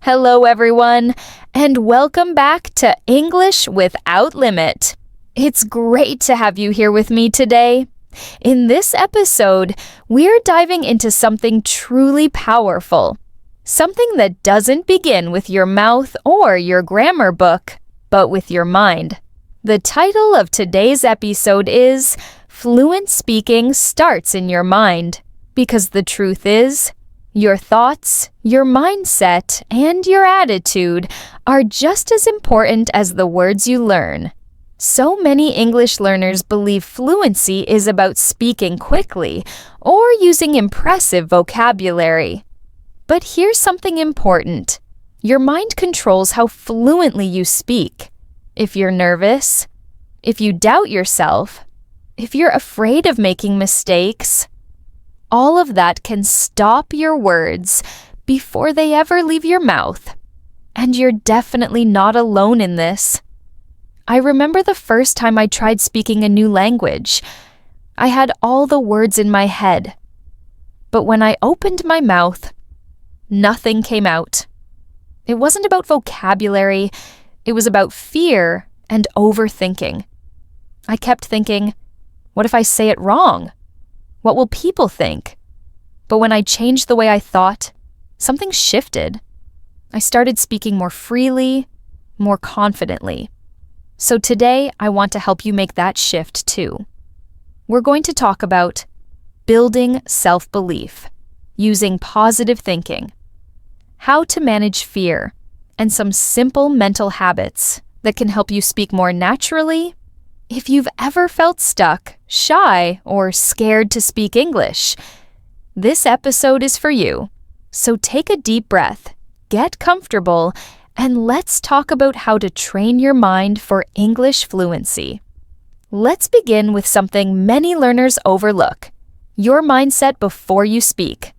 Hello, everyone, and welcome back to English Without Limit. It's great to have you here with me today. In this episode, we're diving into something truly powerful, something that doesn't begin with your mouth or your grammar book, but with your mind. The title of today's episode is Fluent Speaking Starts in Your Mind, because the truth is, your thoughts, your mindset, and your attitude are just as important as the words you learn. So many English learners believe fluency is about speaking quickly or using impressive vocabulary. But here's something important. Your mind controls how fluently you speak. If you're nervous, if you doubt yourself, if you're afraid of making mistakes, all of that can stop your words before they ever leave your mouth. And you're definitely not alone in this. I remember the first time I tried speaking a new language. I had all the words in my head. But when I opened my mouth, nothing came out. It wasn't about vocabulary. It was about fear and overthinking. I kept thinking, what if I say it wrong? What will people think? But when I changed the way I thought, something shifted. I started speaking more freely, more confidently. So today, I want to help you make that shift too. We're going to talk about building self-belief, using positive thinking, how to manage fear, and some simple mental habits that can help you speak more naturally. If you've ever felt stuck, shy, or scared to speak English, this episode is for you. So take a deep breath, get comfortable, and let's talk about how to train your mind for English fluency. Let's begin with something many learners overlook: your mindset before you speak.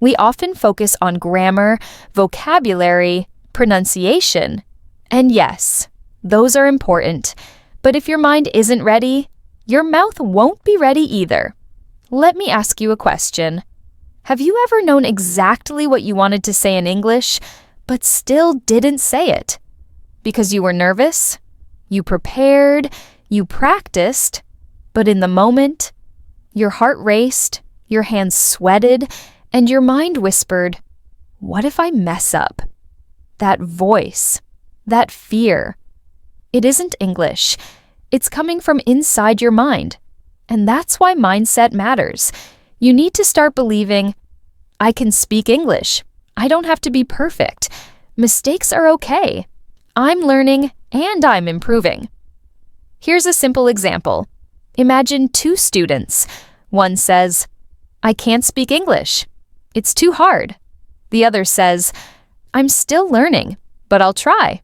We often focus on grammar, vocabulary, pronunciation, and yes, those are important. But if your mind isn't ready, your mouth won't be ready either. Let me ask you a question. Have you ever known exactly what you wanted to say in English, but still didn't say it? Because you were nervous, you prepared, you practiced, but in the moment, your heart raced, your hands sweated, and your mind whispered, "What if I mess up?" That voice, that fear. It isn't English. It's coming from inside your mind. And that's why mindset matters. You need to start believing, I can speak English. I don't have to be perfect. Mistakes are okay. I'm learning and I'm improving. Here's a simple example. Imagine two students. One says, I can't speak English. It's too hard. The other says, I'm still learning, but I'll try.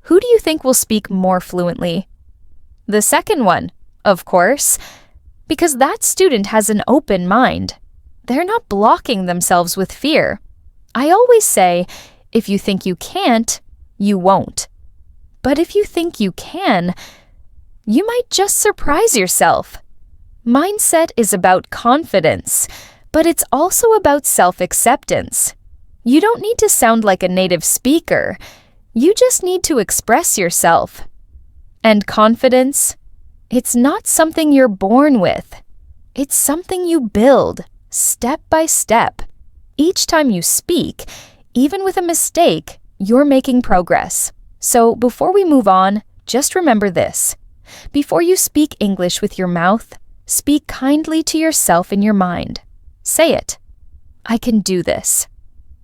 Who do you think will speak more fluently? The second one, of course, because that student has an open mind. They're not blocking themselves with fear. I always say, if you think you can't, you won't. But if you think you can, you might just surprise yourself. Mindset is about confidence, but it's also about self-acceptance. You don't need to sound like a native speaker. You just need to express yourself. And confidence, it's not something you're born with. It's something you build, step by step. Each time you speak, even with a mistake, you're making progress. So before we move on, just remember this. Before you speak English with your mouth, speak kindly to yourself in your mind. Say it. I can do this.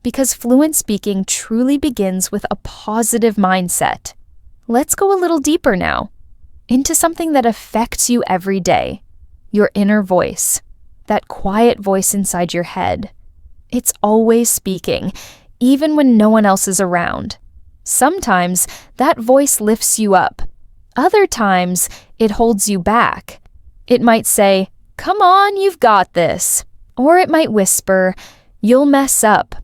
Because fluent speaking truly begins with a positive mindset. Let's go a little deeper now, into something that affects you every day, your inner voice, that quiet voice inside your head. It's always speaking, even when no one else is around. Sometimes that voice lifts you up. Other times it holds you back. It might say, "Come on, you've got this." Or it might whisper, "You'll mess up.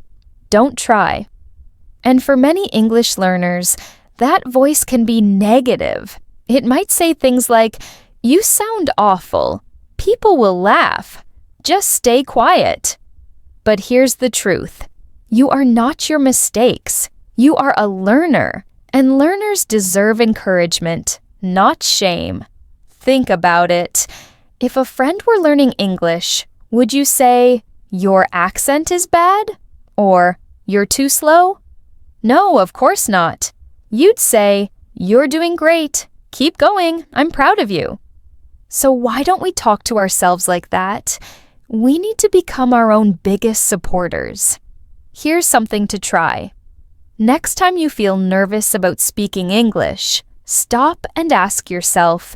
Don't try." And for many English learners, that voice can be negative. It might say things like, "You sound awful. People will laugh. Just stay quiet." But here's the truth. You are not your mistakes. You are a learner, and learners deserve encouragement, not shame. Think about it. If a friend were learning English, would you say, "Your accent is bad?" Or, "You're too slow?" No, of course not. You'd say, "You're doing great. Keep going. I'm proud of you." So why don't we talk to ourselves like that? We need to become our own biggest supporters. Here's something to try. Next time you feel nervous about speaking English, stop and ask yourself,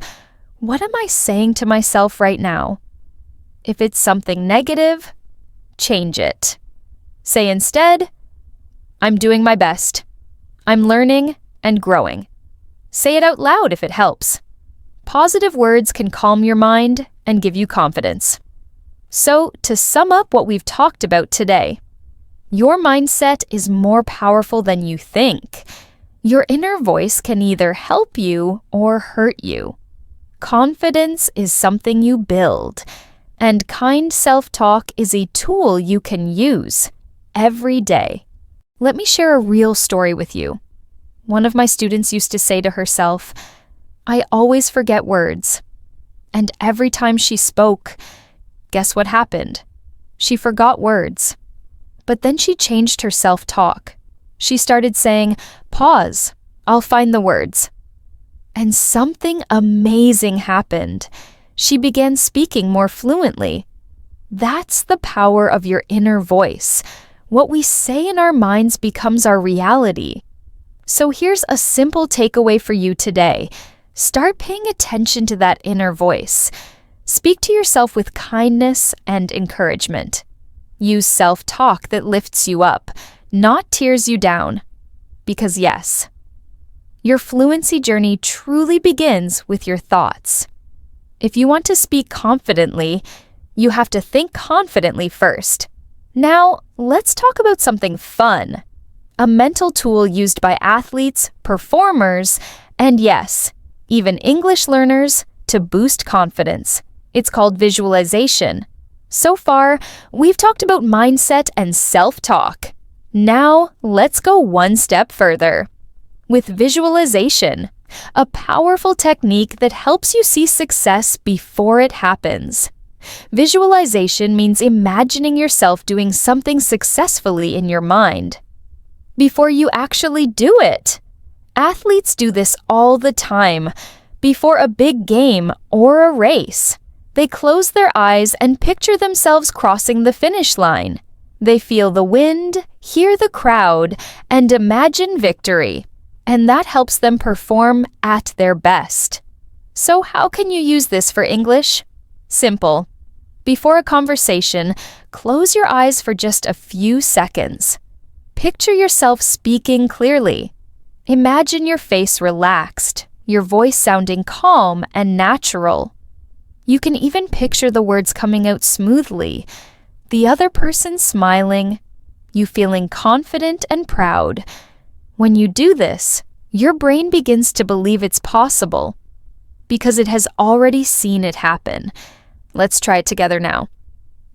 what am I saying to myself right now? If it's something negative, change it. Say instead, "I'm doing my best. I'm learning and growing." Say it out loud if it helps. Positive words can calm your mind and give you confidence. So, to sum up what we've talked about today, your mindset is more powerful than you think. Your inner voice can either help you or hurt you. Confidence is something you build, and kind self-talk is a tool you can use every day. Let me share a real story with you. One of my students used to say to herself, "I always forget words." And every time she spoke, guess what happened? She forgot words. But then she changed her self-talk. She started saying, "Pause, I'll find the words." And something amazing happened. She began speaking more fluently. That's the power of your inner voice. What we say in our minds becomes our reality. So here's a simple takeaway for you today. Start paying attention to that inner voice. Speak to yourself with kindness and encouragement. Use self-talk that lifts you up, not tears you down. Because yes, your fluency journey truly begins with your thoughts. If you want to speak confidently, you have to think confidently first. Now, let's talk about something fun. A mental tool used by athletes, performers, and yes, even English learners to boost confidence. It's called visualization. So far, we've talked about mindset and self-talk. Now, let's go one step further. With visualization, a powerful technique that helps you see success before it happens. Visualization means imagining yourself doing something successfully in your mind before you actually do it. Athletes do this all the time. Before a big game or a race, they close their eyes and picture themselves crossing the finish line. They feel the wind, hear the crowd, and imagine victory. And that helps them perform at their best. So how can you use this for English? Simple. Before a conversation, close your eyes for just a few seconds. Picture yourself speaking clearly. Imagine your face relaxed, your voice sounding calm and natural. You can even picture the words coming out smoothly, the other person smiling, you feeling confident and proud. When you do this, your brain begins to believe it's possible because it has already seen it happen. Let's try it together now.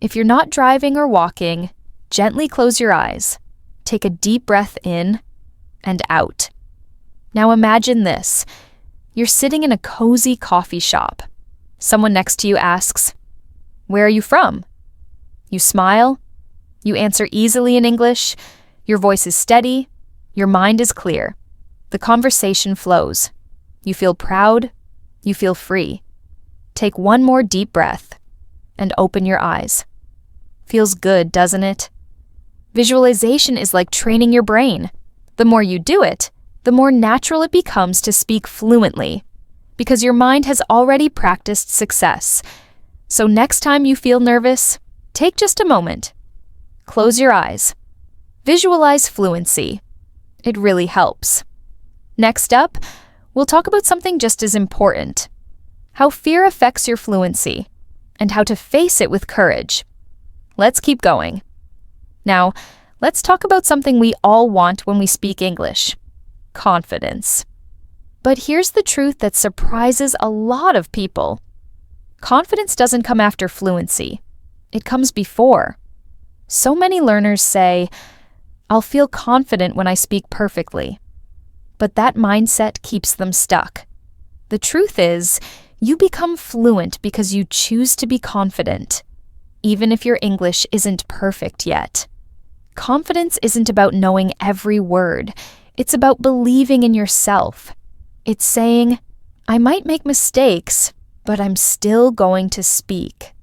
If you're not driving or walking, gently close your eyes. Take a deep breath in and out. Now imagine this. You're sitting in a cozy coffee shop. Someone next to you asks, "Where are you from?" You smile. You answer easily in English. Your voice is steady. Your mind is clear. The conversation flows. You feel proud. You feel free. Take one more deep breath and open your eyes. Feels good, doesn't it? Visualization is like training your brain. The more you do it, the more natural it becomes to speak fluently, because your mind has already practiced success. So next time you feel nervous, take just a moment. Close your eyes. Visualize fluency. It really helps. Next up, we'll talk about something just as important: how fear affects your fluency and how to face it with courage. Let's keep going. Now, let's talk about something we all want when we speak English: confidence. But here's the truth that surprises a lot of people. Confidence doesn't come after fluency. It comes before. So many learners say, I'll feel confident when I speak perfectly. But that mindset keeps them stuck. The truth is, you become fluent because you choose to be confident, even if your English isn't perfect yet. Confidence isn't about knowing every word. It's about believing in yourself. It's saying, I might make mistakes, but I'm still going to speak.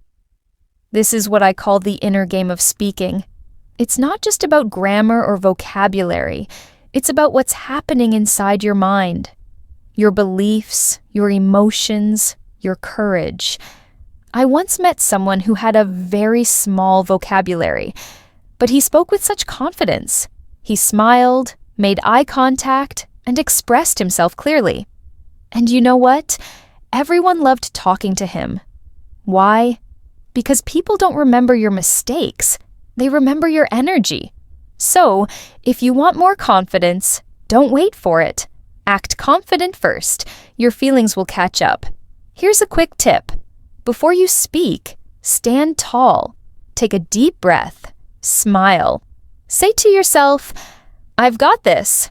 This is what I call the inner game of speaking. It's not just about grammar or vocabulary. It's about what's happening inside your mind. Your beliefs, your emotions, your courage. I once met someone who had a very small vocabulary, but he spoke with such confidence. He smiled, made eye contact, and expressed himself clearly. And you know what? Everyone loved talking to him. Why? Because people don't remember your mistakes. They remember your energy. So, if you want more confidence, don't wait for it. Act confident first. Your feelings will catch up. Here's a quick tip. Before you speak, stand tall. Take a deep breath. Smile. Say to yourself, I've got this.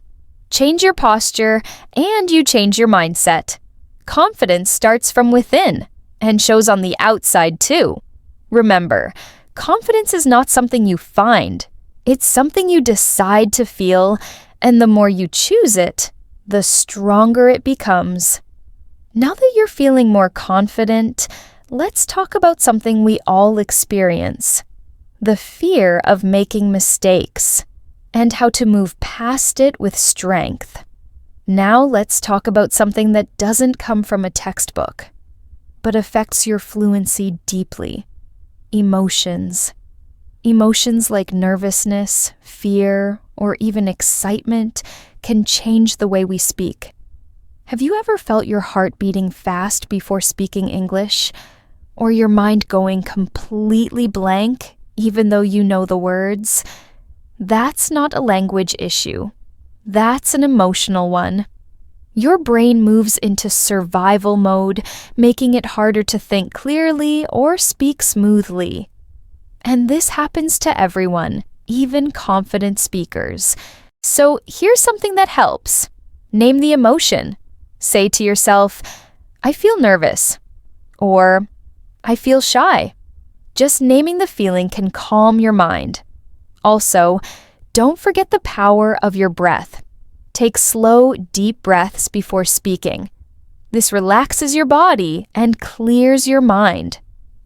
Change your posture, and you change your mindset. Confidence starts from within and shows on the outside too. Remember, confidence is not something you find. It's something you decide to feel, and the more you choose it, the stronger it becomes. Now that you're feeling more confident, let's talk about something we all experience: the fear of making mistakes, and how to move past it with strength. Now let's talk about something that doesn't come from a textbook, but affects your fluency deeply: emotions. Emotions like nervousness, fear, or even excitement can change the way we speak. Have you ever felt your heart beating fast before speaking English? Or your mind going completely blank, even though you know the words? That's not a language issue. That's an emotional one. Your brain moves into survival mode, making it harder to think clearly or speak smoothly. And this happens to everyone, even confident speakers. So here's something that helps. Name the emotion. Say to yourself, I feel nervous, or I feel shy. Just naming the feeling can calm your mind. Also, don't forget the power of your breath. Take slow, deep breaths before speaking. This relaxes your body and clears your mind.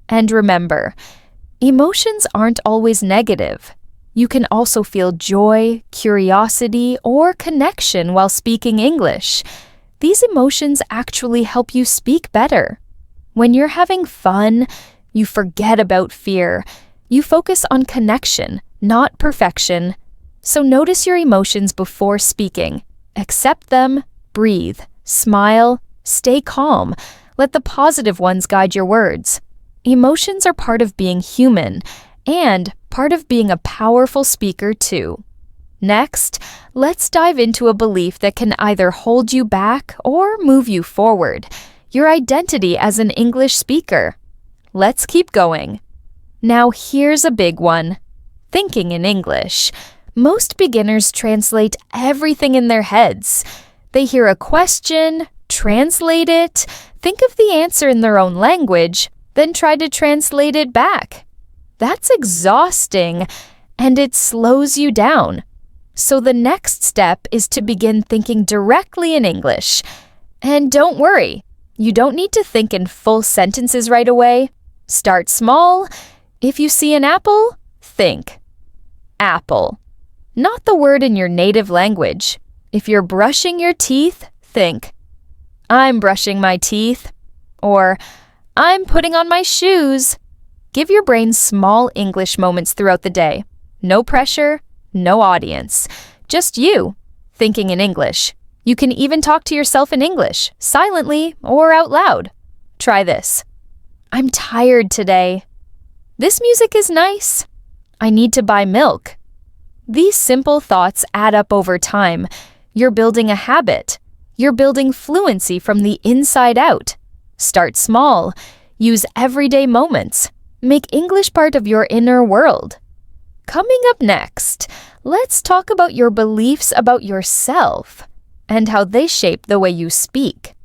And remember, emotions aren't always negative. You can also feel joy, curiosity, or connection while speaking English. These emotions actually help you speak better. When you're having fun, you forget about fear. You focus on connection, not perfection. So notice your emotions before speaking. Accept them, breathe, smile, stay calm. Let the positive ones guide your words. Emotions are part of being human and part of being a powerful speaker too. Next, let's dive into a belief that can either hold you back or move you forward: your identity as an English speaker. Let's keep going. Now here's a big one: thinking in English. Most beginners translate everything in their heads. They hear a question, translate it, think of the answer in their own language, then try to translate it back. That's exhausting, and it slows you down. So the next step is to begin thinking directly in English. And don't worry, you don't need to think in full sentences right away. Start small. If you see an apple, think apple. Not the word in your native language. If you're brushing your teeth, think I'm brushing my teeth, or I'm putting on my shoes. Give your brain small English moments throughout the day. No pressure, no audience. Just you, thinking in English. You can even talk to yourself in English, silently or out loud. Try this. I'm tired today. This music is nice. I need to buy milk. These simple thoughts add up over time. You're building a habit. You're building fluency from the inside out. Start small. Use everyday moments. Make English part of your inner world. Coming up next, let's talk about your beliefs about yourself and how they shape the way you speak.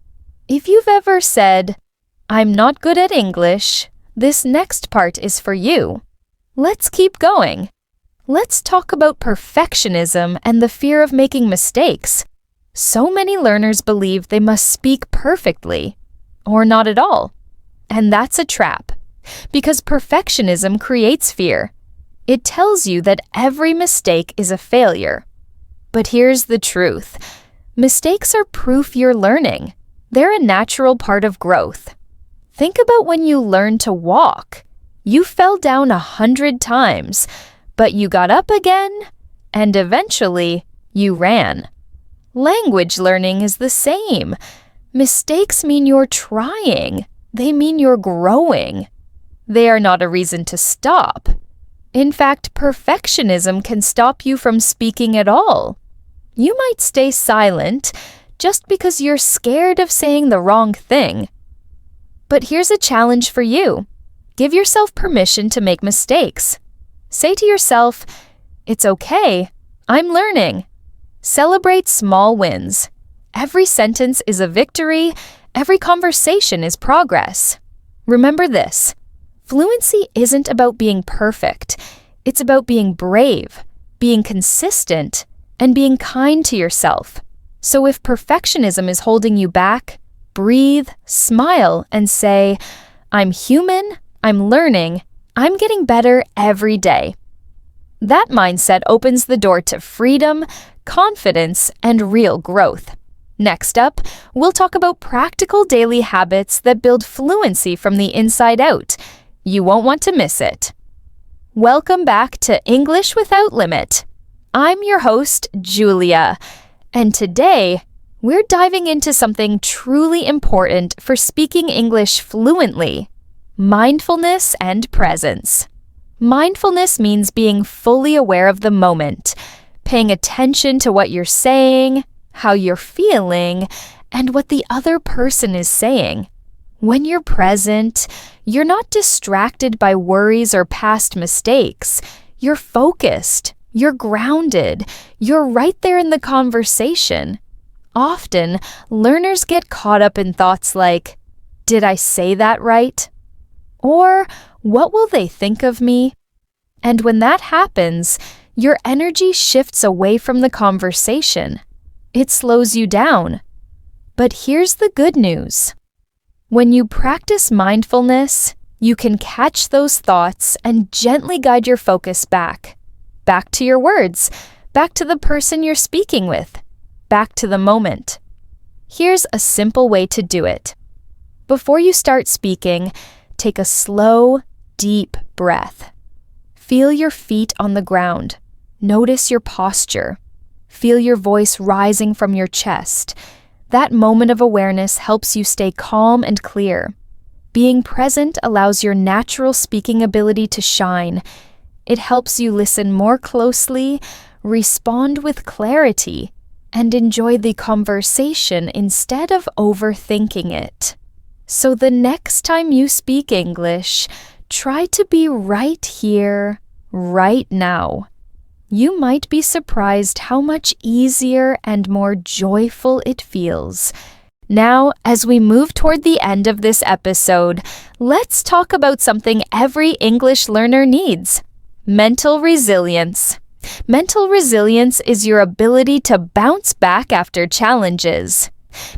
If you've ever said, "I'm not good at English," this next part is for you. Let's keep going. Let's talk about perfectionism and the fear of making mistakes. So many learners believe they must speak perfectly, or not at all. And that's a trap, because perfectionism creates fear. It tells you that every mistake is a failure. But here's the truth. Mistakes are proof you're learning. They're a natural part of growth. Think about when you learned to walk. You fell down 100 times, but you got up again, and eventually you ran. Language learning is the same. Mistakes mean you're trying. They mean you're growing. They are not a reason to stop. In fact, perfectionism can stop you from speaking at all. You might stay silent just because you're scared of saying the wrong thing. But here's a challenge for you. Give yourself permission to make mistakes. Say to yourself, "It's okay, I'm learning." Celebrate small wins. Every sentence is a victory. Every conversation is progress. Remember this. Fluency isn't about being perfect. It's about being brave, being consistent, and being kind to yourself. So if perfectionism is holding you back, breathe, smile, and say, "I'm human, I'm learning, I'm getting better every day." That mindset opens the door to freedom, confidence, and real growth. Next up, we'll talk about practical daily habits that build fluency from the inside out. You won't want to miss it. Welcome back to English Without Limit. I'm your host, Julia, and today we're diving into something truly important for speaking English fluently: mindfulness and presence. Mindfulness means being fully aware of the moment, paying attention to what you're saying, how you're feeling, and what the other person is saying. When you're present, you're not distracted by worries or past mistakes. You're focused, you're grounded, you're right there in the conversation. Often, learners get caught up in thoughts like, "Did I say that right?" Or, "What will they think of me?" And when that happens, your energy shifts away from the conversation. It slows you down. But here's the good news. When you practice mindfulness, you can catch those thoughts and gently guide your focus back. Back to your words, back to the person you're speaking with, back to the moment. Here's a simple way to do it. Before you start speaking, take a slow, deep breath. Feel your feet on the ground. Notice your posture. Feel your voice rising from your chest. That moment of awareness helps you stay calm and clear. Being present allows your natural speaking ability to shine. It helps you listen more closely, respond with clarity, and enjoy the conversation instead of overthinking it. So the next time you speak English, try to be right here, right now. You might be surprised how much easier and more joyful it feels. Now, as we move toward the end of this episode, let's talk about something every English learner needs: mental resilience. Mental resilience is your ability to bounce back after challenges.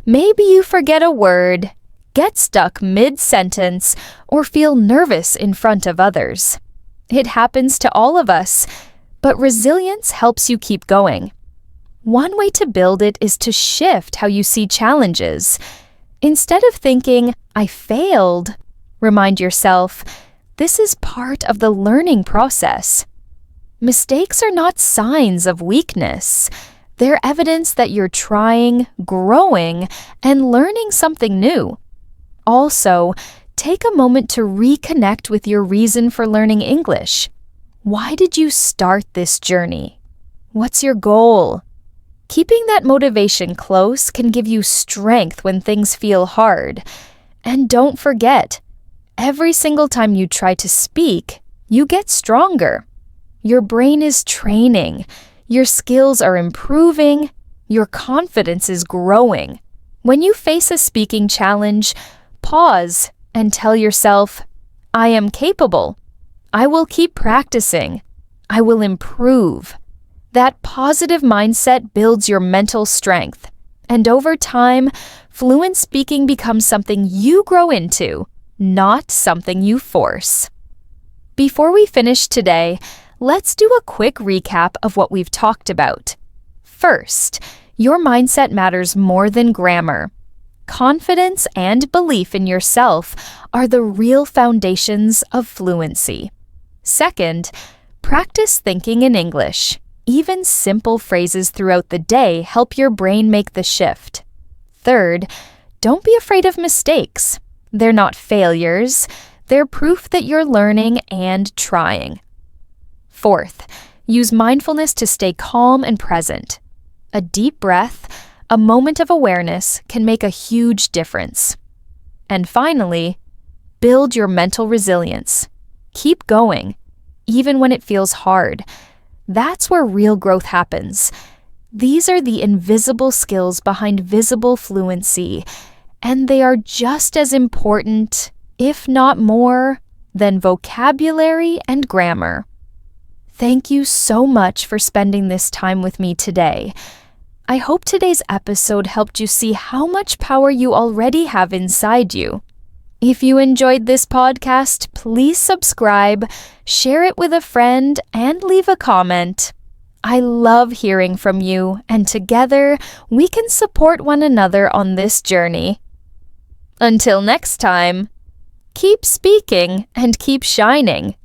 Maybe you forget a word, get stuck mid-sentence, or feel nervous in front of others. It happens to all of us. But resilience helps you keep going. One way to build it is to shift how you see challenges. Instead of thinking, "I failed," remind yourself, this is part of the learning process. Mistakes are not signs of weakness. They're evidence that you're trying, growing, and learning something new. Also, take a moment to reconnect with your reason for learning English. Why did you start this journey? What's your goal? Keeping that motivation close can give you strength when things feel hard. And don't forget, every single time you try to speak, you get stronger. Your brain is training. Your skills are improving. Your confidence is growing. When you face a speaking challenge, pause and tell yourself, I am capable. I will keep practicing. I will improve. That positive mindset builds your mental strength. And over time, fluent speaking becomes something you grow into, not something you force. Before we finish today, let's do a quick recap of what we've talked about. First, your mindset matters more than grammar. Confidence and belief in yourself are the real foundations of fluency. Second, practice thinking in English. Even simple phrases throughout the day help your brain make the shift. Third, don't be afraid of mistakes. They're not failures. They're proof that you're learning and trying. Fourth, use mindfulness to stay calm and present. A deep breath, a moment of awareness can make a huge difference. And finally, build your mental resilience. Keep going, even when it feels hard. That's where real growth happens. These are the invisible skills behind visible fluency, and they are just as important, if not more, than vocabulary and grammar. Thank you so much for spending this time with me today. I hope today's episode helped you see how much power you already have inside you. If you enjoyed this podcast, please subscribe, share it with a friend, and leave a comment. I love hearing from you, and together we can support one another on this journey. Until next time, keep speaking and keep shining.